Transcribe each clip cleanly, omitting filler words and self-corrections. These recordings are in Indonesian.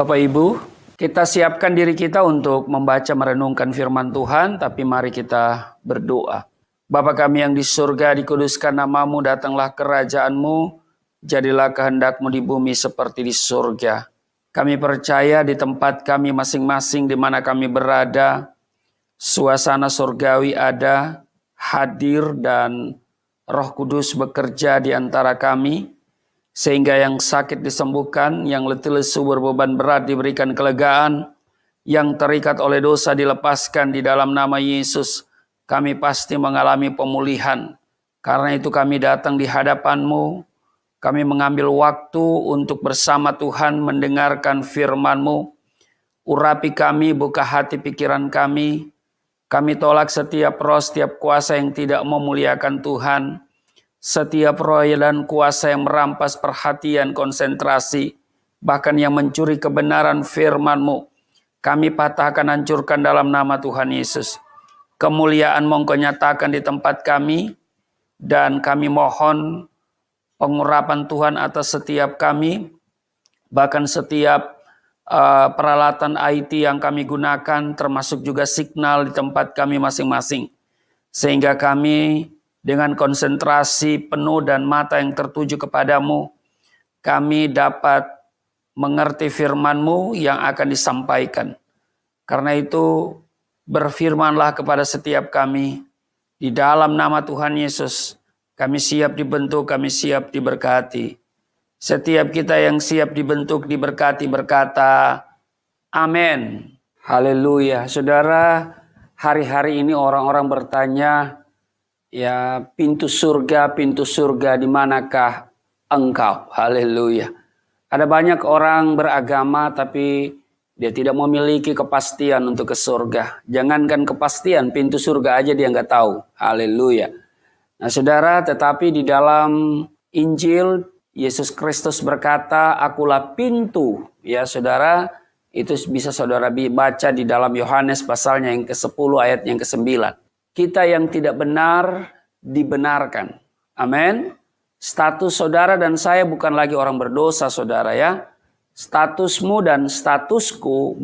Bapak Ibu, kita siapkan diri kita untuk membaca merenungkan firman Tuhan, tapi mari kita berdoa. Bapa kami yang di surga, dikuduskan namamu, datanglah kerajaan-Mu, jadilah kehendak-Mu di bumi seperti di surga. Kami percaya di tempat kami masing-masing di mana kami berada, suasana surgawi ada, hadir dan Roh Kudus bekerja di antara kami, sehingga yang sakit disembuhkan, yang letih lesu berbeban berat diberikan kelegaan, yang terikat oleh dosa dilepaskan di dalam nama Yesus. Kami pasti mengalami pemulihan. Karena itu kami datang di hadapan-Mu. Kami mengambil waktu untuk bersama Tuhan mendengarkan firman-Mu. Urapi kami, buka hati pikiran kami. Kami tolak setiap roh, setiap kuasa yang tidak memuliakan Tuhan. Setiap roh dan kuasa yang merampas perhatian, konsentrasi, bahkan yang mencuri kebenaran firman-Mu, kami patahkan, hancurkan dalam nama Tuhan Yesus. Kemuliaan-Mu Engkau nyatakan di tempat kami, dan kami mohon pengurapan Tuhan atas setiap kami, bahkan setiap peralatan IT yang kami gunakan, termasuk juga signal di tempat kami masing-masing. Sehingga kami dengan konsentrasi penuh dan mata yang tertuju kepadamu, kami dapat mengerti firman-Mu yang akan disampaikan. Karena itu, berfirmanlah kepada setiap kami, di dalam nama Tuhan Yesus, kami siap dibentuk, kami siap diberkati. Setiap kita yang siap dibentuk, diberkati, berkata, amin. Haleluya. Saudara, hari-hari ini orang-orang bertanya, ya, pintu surga, di manakah engkau? Haleluya. Ada banyak orang beragama tapi dia tidak memiliki kepastian untuk ke surga. Jangankan kepastian, pintu surga aja dia nggak tahu. Haleluya. Nah saudara, tetapi di dalam Injil, Yesus Kristus berkata, akulah pintu. Ya saudara, itu bisa saudara baca di dalam Yohanes pasalnya yang ke-10 ayat yang ke-9. Kita yang tidak benar dibenarkan. Amin. Status saudara dan saya bukan lagi orang berdosa, saudara ya. Statusmu dan statusku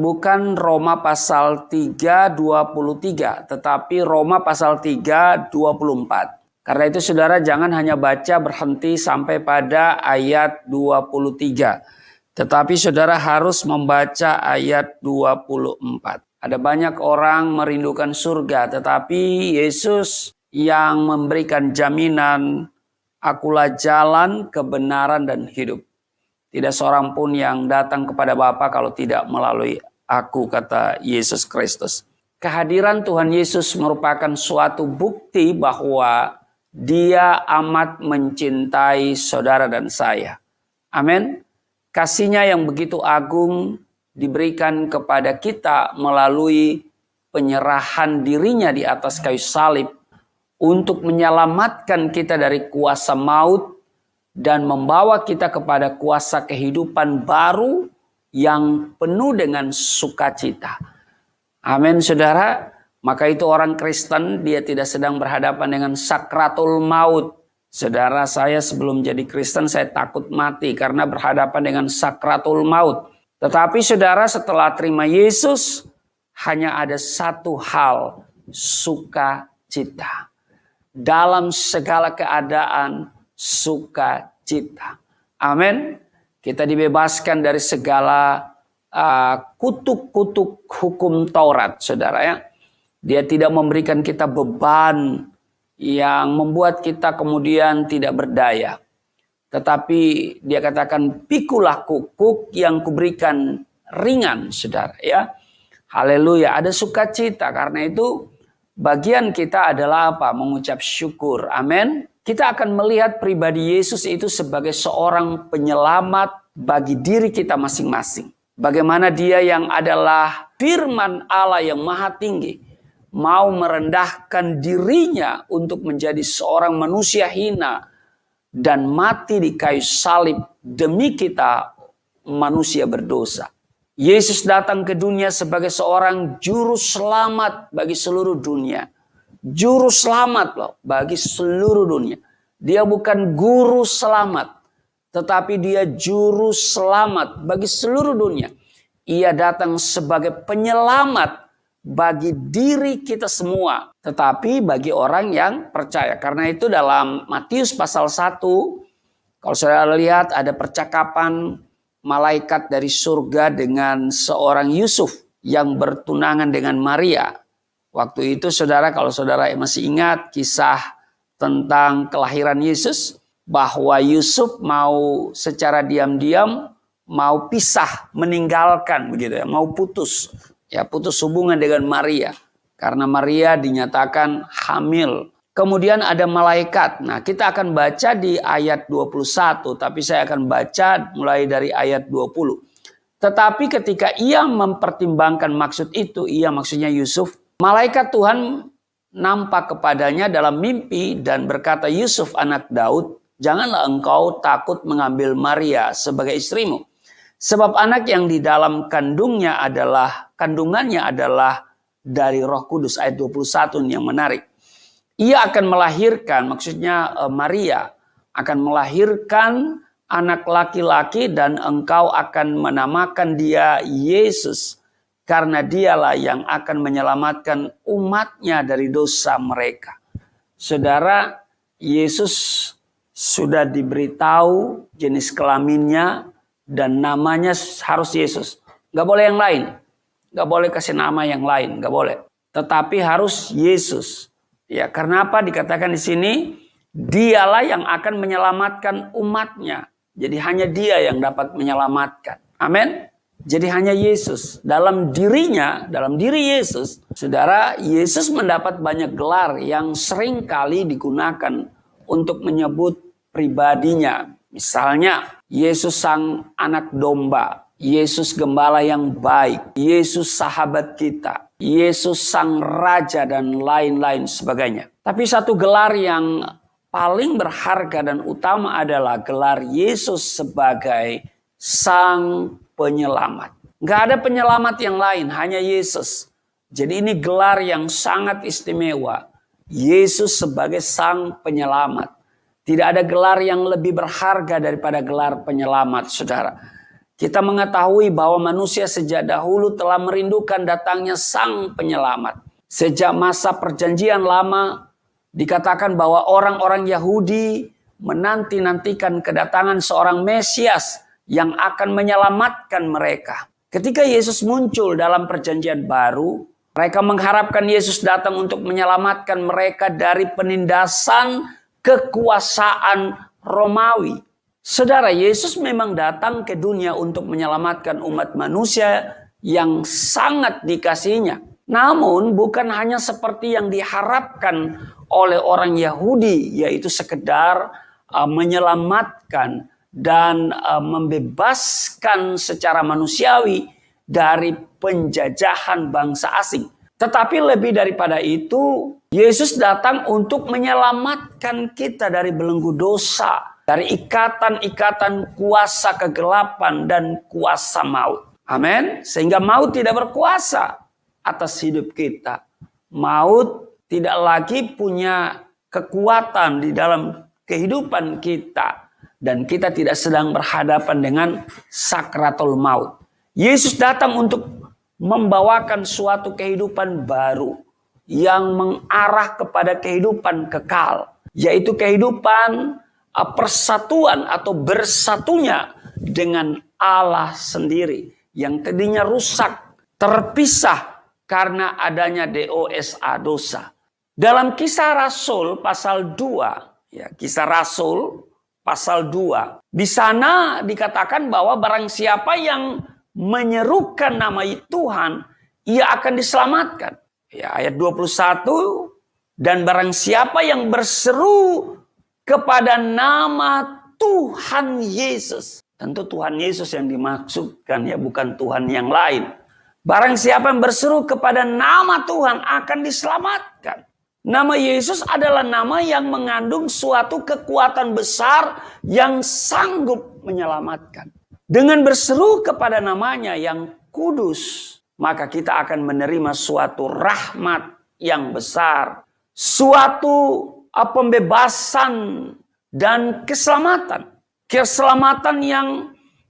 bukan Roma pasal 3:23, tetapi Roma pasal 3:24. Karena itu saudara jangan hanya baca berhenti sampai pada ayat 23. Tetapi saudara harus membaca ayat 24. Ada banyak orang merindukan surga, tetapi Yesus yang memberikan jaminan, akulah jalan, kebenaran, dan hidup. Tidak seorang pun yang datang kepada Bapa kalau tidak melalui aku, kata Yesus Kristus. Kehadiran Tuhan Yesus merupakan suatu bukti bahwa Dia amat mencintai saudara dan saya. Amin. Kasih-Nya yang begitu agung diberikan kepada kita melalui penyerahan dirinya di atas kayu salib untuk menyelamatkan kita dari kuasa maut dan membawa kita kepada kuasa kehidupan baru yang penuh dengan sukacita. Amin saudara. Maka itu orang Kristen dia tidak sedang berhadapan dengan sakratul maut. Saudara, saya sebelum jadi Kristen saya takut mati karena berhadapan dengan sakratul maut. Tetapi saudara, setelah terima Yesus, hanya ada satu hal, sukacita. Dalam segala keadaan, sukacita. Amin. Kita dibebaskan dari segala kutuk-kutuk hukum Taurat, saudara ya. Dia tidak memberikan kita beban yang membuat kita kemudian tidak berdaya. Tetapi dia katakan, pikulah kukuk yang kuberikan ringan, saudara ya. Haleluya, ada sukacita. Karena itu bagian kita adalah apa? Mengucap syukur. Amin. Kita akan melihat pribadi Yesus itu sebagai seorang penyelamat bagi diri kita masing-masing. Bagaimana dia yang adalah firman Allah yang maha tinggi, mau merendahkan dirinya untuk menjadi seorang manusia hina dan mati di kayu salib demi kita manusia berdosa. Yesus datang ke dunia sebagai seorang juru selamat bagi seluruh dunia. Juru selamat loh bagi seluruh dunia. Dia bukan guru selamat, tetapi dia juru selamat bagi seluruh dunia. Ia datang sebagai penyelamat bagi diri kita semua, tetapi bagi orang yang percaya. Karena itu dalam Matius pasal 1, kalau saudara lihat ada percakapan malaikat dari surga dengan seorang Yusuf yang bertunangan dengan Maria. Waktu itu saudara, kalau saudara masih ingat kisah tentang kelahiran Yesus, bahwa Yusuf mau secara diam-diam mau pisah, meninggalkan begitu ya, mau putus hubungan dengan Maria karena Maria dinyatakan hamil. Kemudian ada malaikat. Nah, kita akan baca di ayat 21, tapi saya akan baca mulai dari ayat 20. Tetapi ketika ia mempertimbangkan maksud itu, ia maksudnya Yusuf, malaikat Tuhan nampak kepadanya dalam mimpi dan berkata, Yusuf anak Daud, janganlah engkau takut mengambil Maria sebagai istrimu. Sebab anak yang di dalam kandungannya adalah dari Roh Kudus. Ayat 21 yang menarik. Ia akan melahirkan, maksudnya Maria akan melahirkan anak laki-laki dan engkau akan menamakan dia Yesus. Karena dialah yang akan menyelamatkan umatnya dari dosa mereka. Saudara, Yesus sudah diberitahu jenis kelaminnya dan namanya harus Yesus. Gak boleh yang lain. Gak boleh kasih nama yang lain. Gak boleh. Tetapi harus Yesus. Ya, karena apa dikatakan di sini? Dialah yang akan menyelamatkan umatnya. Jadi hanya dia yang dapat menyelamatkan. Amin. Jadi hanya Yesus. Dalam dirinya, dalam diri Yesus, saudara, Yesus mendapat banyak gelar yang sering kali digunakan untuk menyebut pribadinya. Misalnya, Yesus sang anak domba, Yesus gembala yang baik, Yesus sahabat kita, Yesus sang raja dan lain-lain sebagainya. Tapi satu gelar yang paling berharga dan utama adalah gelar Yesus sebagai sang penyelamat. Gak ada penyelamat yang lain, hanya Yesus. Jadi ini gelar yang sangat istimewa. Yesus sebagai sang penyelamat. Tidak ada gelar yang lebih berharga daripada gelar penyelamat, saudara. Kita mengetahui bahwa manusia sejak dahulu telah merindukan datangnya sang penyelamat. Sejak masa perjanjian lama, dikatakan bahwa orang-orang Yahudi menanti-nantikan kedatangan seorang Mesias yang akan menyelamatkan mereka. Ketika Yesus muncul dalam perjanjian baru, mereka mengharapkan Yesus datang untuk menyelamatkan mereka dari penindasan kekuasaan Romawi. Saudara, Yesus memang datang ke dunia untuk menyelamatkan umat manusia yang sangat dikasihinya. Namun bukan hanya seperti yang diharapkan oleh orang Yahudi, yaitu sekedar menyelamatkan dan membebaskan secara manusiawi dari penjajahan bangsa asing. Tetapi lebih daripada itu, Yesus datang untuk menyelamatkan kita dari belenggu dosa, dari ikatan-ikatan kuasa kegelapan dan kuasa maut. Amin. Sehingga maut tidak berkuasa atas hidup kita. Maut tidak lagi punya kekuatan di dalam kehidupan kita. Dan kita tidak sedang berhadapan dengan sakratul maut. Yesus datang untuk membawakan suatu kehidupan baru yang mengarah kepada kehidupan kekal, yaitu kehidupan persatuan atau bersatunya dengan Allah sendiri yang tadinya rusak, terpisah karena adanya dosa. Dalam Kisah Rasul pasal 2, Kisah Rasul pasal 2, di sana dikatakan bahwa barang siapa yang menyerukan nama Tuhan, ia akan diselamatkan. Ayat 21, dan barang siapa yang berseru kepada nama Tuhan Yesus. Tentu Tuhan Yesus yang dimaksudkan, bukan Tuhan yang lain. Barang siapa yang berseru kepada nama Tuhan akan diselamatkan. Nama Yesus adalah nama yang mengandung suatu kekuatan besar yang sanggup menyelamatkan. Dengan berseru kepada namanya yang kudus, maka kita akan menerima suatu rahmat yang besar. Suatu pembebasan dan keselamatan. Keselamatan yang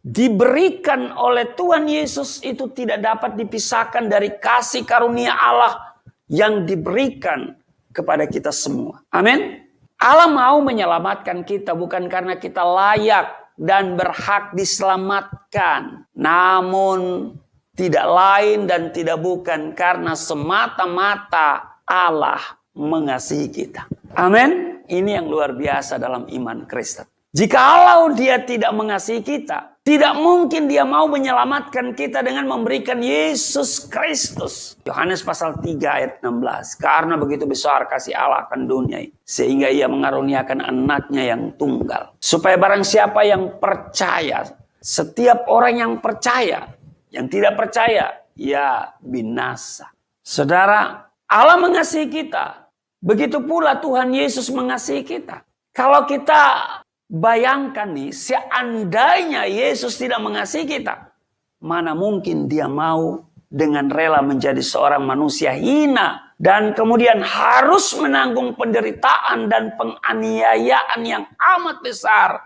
diberikan oleh Tuhan Yesus itu tidak dapat dipisahkan dari kasih karunia Allah yang diberikan kepada kita semua. Amin. Allah mau menyelamatkan kita bukan karena kita layak dan berhak diselamatkan. Namun tidak lain dan tidak bukan karena semata-mata Allah mengasihi kita. Amin. Ini yang luar biasa dalam iman Kristen. Jikalau dia tidak mengasihi kita, tidak mungkin dia mau menyelamatkan kita dengan memberikan Yesus Kristus. Yohanes pasal 3 ayat 16. Karena begitu besar kasih Allah akan dunia, sehingga ia mengaruniakan anaknya yang tunggal. Supaya barang siapa yang percaya, setiap orang yang percaya, yang tidak percaya, ya binasa. Saudara, Allah mengasihi kita. Begitu pula Tuhan Yesus mengasihi kita. Kalau kita bayangkan nih, seandainya Yesus tidak mengasihi kita, mana mungkin dia mau dengan rela menjadi seorang manusia hina dan kemudian harus menanggung penderitaan dan penganiayaan yang amat besar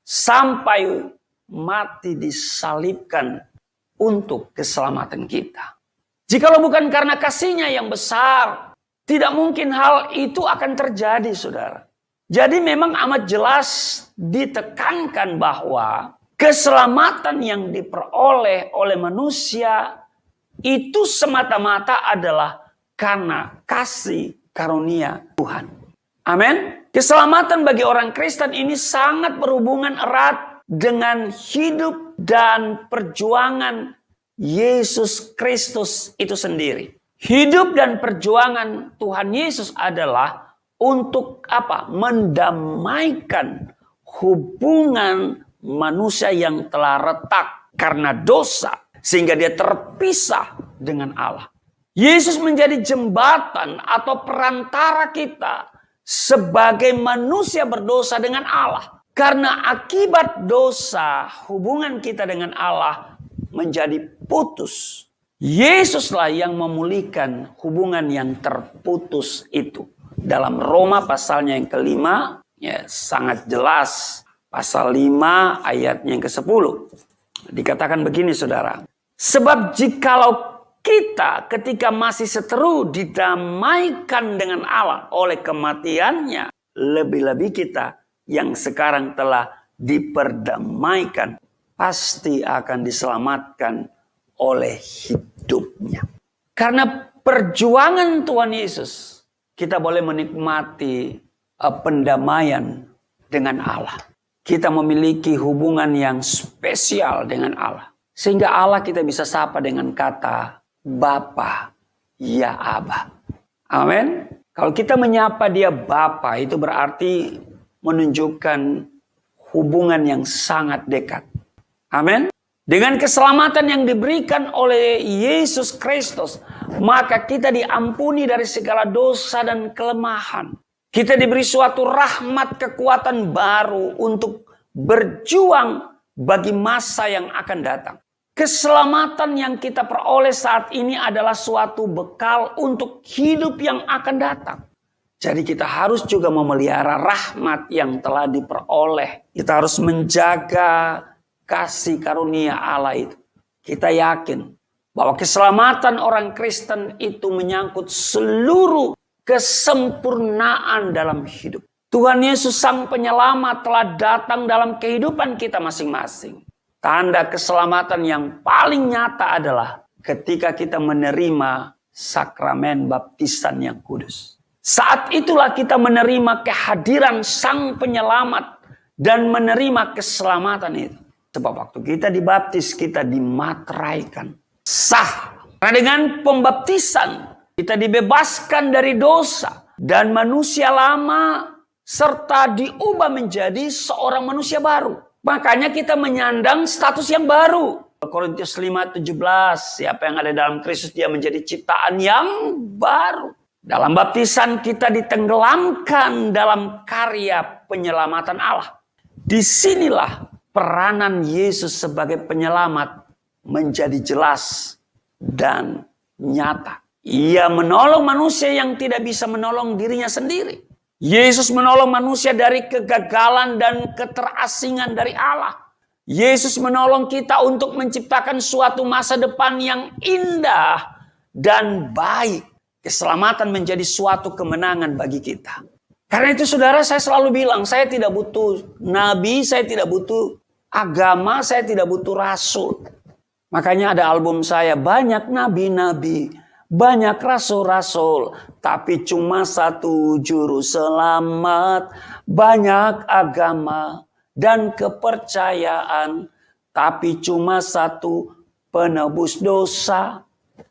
sampai mati disalibkan untuk keselamatan kita. Jikalau bukan karena kasihnya yang besar, tidak mungkin hal itu akan terjadi, saudara. Jadi memang amat jelas ditekankan bahwa keselamatan yang diperoleh oleh manusia itu semata-mata adalah karena kasih karunia Tuhan. Amin. Keselamatan bagi orang Kristen ini sangat berhubungan erat dengan hidup dan perjuangan Yesus Kristus itu sendiri. Hidup dan perjuangan Tuhan Yesus adalah untuk apa? Mendamaikan hubungan manusia yang telah retak karena dosa. Sehingga dia terpisah dengan Allah. Yesus menjadi jembatan atau perantara kita sebagai manusia berdosa dengan Allah. Karena akibat dosa, hubungan kita dengan Allah menjadi putus. Yesuslah yang memulihkan hubungan yang terputus itu. Dalam Roma pasalnya yang kelima, ya, sangat jelas. Pasal 5 ayatnya yang ke-10. Dikatakan begini, saudara. Sebab jikalau kita ketika masih seteru didamaikan dengan Allah oleh kematiannya, lebih-lebih kita yang sekarang telah diperdamaikan, pasti akan diselamatkan oleh hidupnya. Karena perjuangan Tuhan Yesus, kita boleh menikmati pendamaian dengan Allah. Kita memiliki hubungan yang spesial dengan Allah. Sehingga Allah kita bisa sapa dengan kata Bapa, ya Aba. Amin. Kalau kita menyapa dia Bapa, itu berarti menunjukkan hubungan yang sangat dekat. Amin. Dengan keselamatan yang diberikan oleh Yesus Kristus, maka kita diampuni dari segala dosa dan kelemahan. Kita diberi suatu rahmat kekuatan baru untuk berjuang bagi masa yang akan datang. Keselamatan yang kita peroleh saat ini adalah suatu bekal untuk hidup yang akan datang. Jadi kita harus juga memelihara rahmat yang telah diperoleh. Kita harus menjaga kasih karunia Allah itu. Kita yakin bahwa keselamatan orang Kristen itu menyangkut seluruh kesempurnaan dalam hidup. Tuhan Yesus Sang Penyelamat telah datang dalam kehidupan kita masing-masing. Tanda keselamatan yang paling nyata adalah ketika kita menerima sakramen baptisan yang kudus. Saat itulah kita menerima kehadiran Sang Penyelamat dan menerima keselamatan itu. Sebab waktu kita dibaptis, kita dimateraikan. Sah. Karena dengan pembaptisan, kita dibebaskan dari dosa. Dan manusia lama serta diubah menjadi seorang manusia baru. Makanya kita menyandang status yang baru. Korintus 5:17, siapa yang ada dalam Kristus dia menjadi ciptaan yang baru. Dalam baptisan kita ditenggelamkan dalam karya penyelamatan Allah. Disinilah peranan Yesus sebagai penyelamat menjadi jelas dan nyata. Ia menolong manusia yang tidak bisa menolong dirinya sendiri. Yesus menolong manusia dari kegagalan dan keterasingan dari Allah. Yesus menolong kita untuk menciptakan suatu masa depan yang indah dan baik. Keselamatan menjadi suatu kemenangan bagi kita. Karena itu saudara, saya selalu bilang, saya tidak butuh nabi, saya tidak butuh agama, saya tidak butuh rasul. Makanya ada album saya, banyak nabi-nabi, banyak rasul-rasul, tapi cuma satu juru selamat. Banyak agama dan kepercayaan, tapi cuma satu penebus dosa.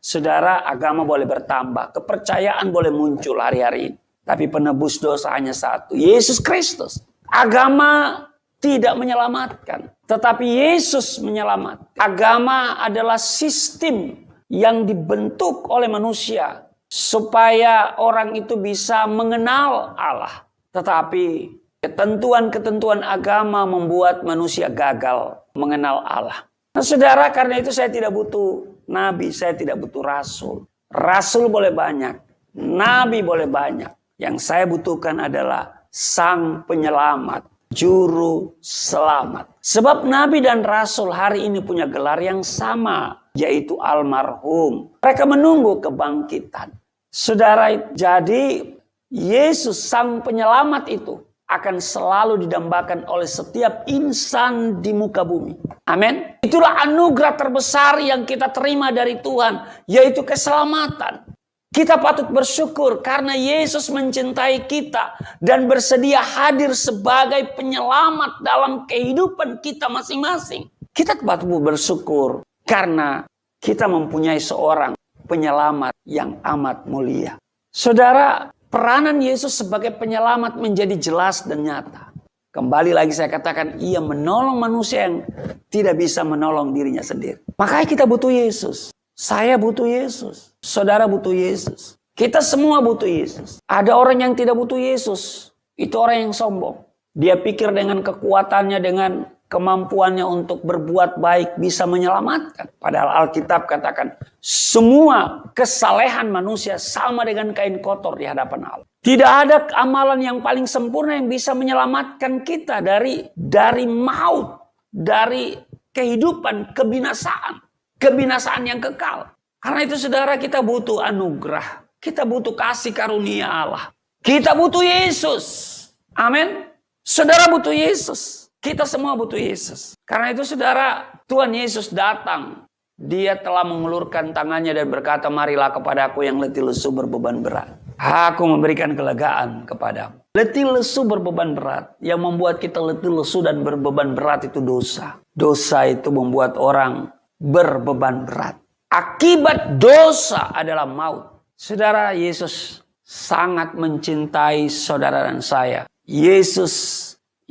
Saudara, agama boleh bertambah, kepercayaan boleh muncul hari-hari ini, tapi penebus dosa hanya satu, Yesus Kristus. Agama tidak menyelamatkan, tetapi Yesus menyelamatkan. Agama adalah sistem yang dibentuk oleh manusia supaya orang itu bisa mengenal Allah. Tetapi ketentuan-ketentuan agama membuat manusia gagal mengenal Allah. Nah, saudara, karena itu saya tidak butuh nabi, saya tidak butuh rasul. Rasul boleh banyak, nabi boleh banyak. Yang saya butuhkan adalah Sang Penyelamat, Juru Selamat. Sebab nabi dan rasul hari ini punya gelar yang sama, yaitu almarhum. Mereka menunggu kebangkitan. Saudara, jadi Yesus Sang Penyelamat itu akan selalu didambakan oleh setiap insan di muka bumi. Amin. Itulah anugerah terbesar yang kita terima dari Tuhan, yaitu keselamatan. Kita patut bersyukur karena Yesus mencintai kita dan bersedia hadir sebagai penyelamat dalam kehidupan kita masing-masing. Kita patut bersyukur karena kita mempunyai seorang penyelamat yang amat mulia. Saudara, peranan Yesus sebagai penyelamat menjadi jelas dan nyata. Kembali lagi saya katakan, ia menolong manusia yang tidak bisa menolong dirinya sendiri. Makanya kita butuh Yesus. Saya butuh Yesus. Saudara butuh Yesus. Kita semua butuh Yesus. Ada orang yang tidak butuh Yesus. Itu orang yang sombong. Dia pikir dengan kekuatannya, dengan kemampuannya untuk berbuat baik bisa menyelamatkan. Padahal Alkitab katakan semua kesalehan manusia sama dengan kain kotor di hadapan Allah. Tidak ada amalan yang paling sempurna yang bisa menyelamatkan kita dari maut, dari kehidupan kebinasaan. Kebinasaan yang kekal. Karena itu saudara, kita butuh anugerah. Kita butuh kasih karunia Allah. Kita butuh Yesus. Amin. Saudara butuh Yesus. Kita semua butuh Yesus. Karena itu saudara, Tuhan Yesus datang. Dia telah mengulurkan tangannya dan berkata, marilah kepadaku yang letih lesu berbeban berat. Aku memberikan kelegaan kepadamu. Letih lesu berbeban berat. Yang membuat kita letih lesu dan berbeban berat itu dosa. Dosa itu membuat orang berbeban berat. Akibat dosa adalah maut. Saudara, Yesus sangat mencintai saudara dan saya. Yesus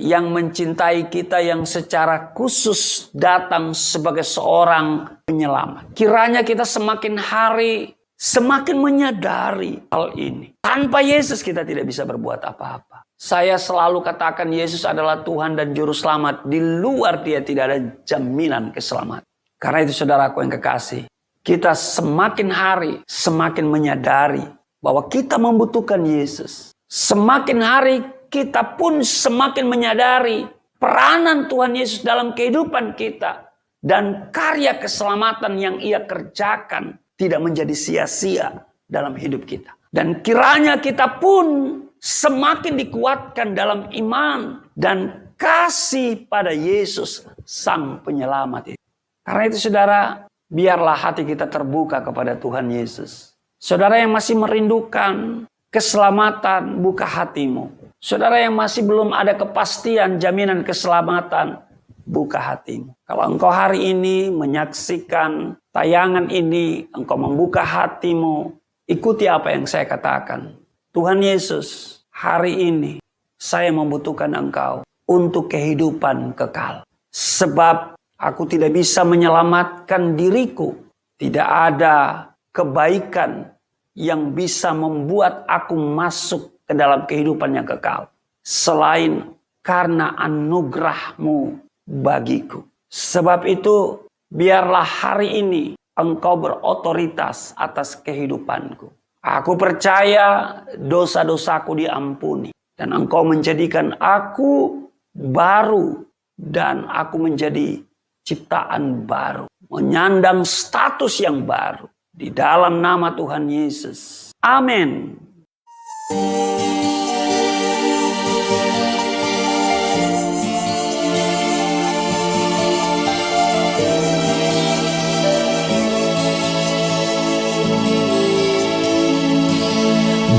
yang mencintai kita, yang secara khusus datang sebagai seorang penyelamat. Kiranya kita semakin hari semakin menyadari hal ini. Tanpa Yesus kita tidak bisa berbuat apa-apa. Saya selalu katakan Yesus adalah Tuhan dan Juru Selamat. Di luar Dia tidak ada jaminan keselamatan. Karena itu saudaraku yang kekasih, kita semakin hari semakin menyadari bahwa kita membutuhkan Yesus. Semakin hari kita pun semakin menyadari peranan Tuhan Yesus dalam kehidupan kita. Dan karya keselamatan yang Ia kerjakan tidak menjadi sia-sia dalam hidup kita. Dan kiranya kita pun semakin dikuatkan dalam iman dan kasih pada Yesus Sang Penyelamat itu. Karena itu saudara, biarlah hati kita terbuka kepada Tuhan Yesus. Saudara yang masih merindukan keselamatan, buka hatimu. Saudara yang masih belum ada kepastian jaminan keselamatan, buka hatimu. Kalau engkau hari ini menyaksikan tayangan ini, engkau membuka hatimu, ikuti apa yang saya katakan. Tuhan Yesus, hari ini saya membutuhkan engkau untuk kehidupan kekal. Sebab aku tidak bisa menyelamatkan diriku. Tidak ada kebaikan yang bisa membuat aku masuk ke dalam kehidupan yang kekal. Selain karena anugerah-Mu bagiku. Sebab itu, biarlah hari ini engkau berotoritas atas kehidupanku. Aku percaya dosa-dosaku diampuni. Dan Engkau menjadikan aku baru. Dan aku menjadi ciptaan baru. Menyandang status yang baru. Di dalam nama Tuhan Yesus. Amin.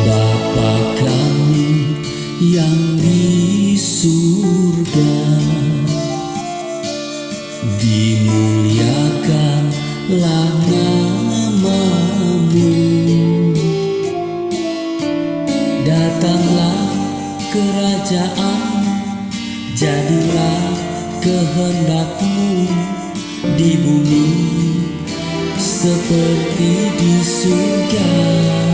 Bapa kami yang di surga, dimuliakanlah nama-Mu. Datanglah kerajaan, jadilah kehendak-Mu di bumi seperti di surga.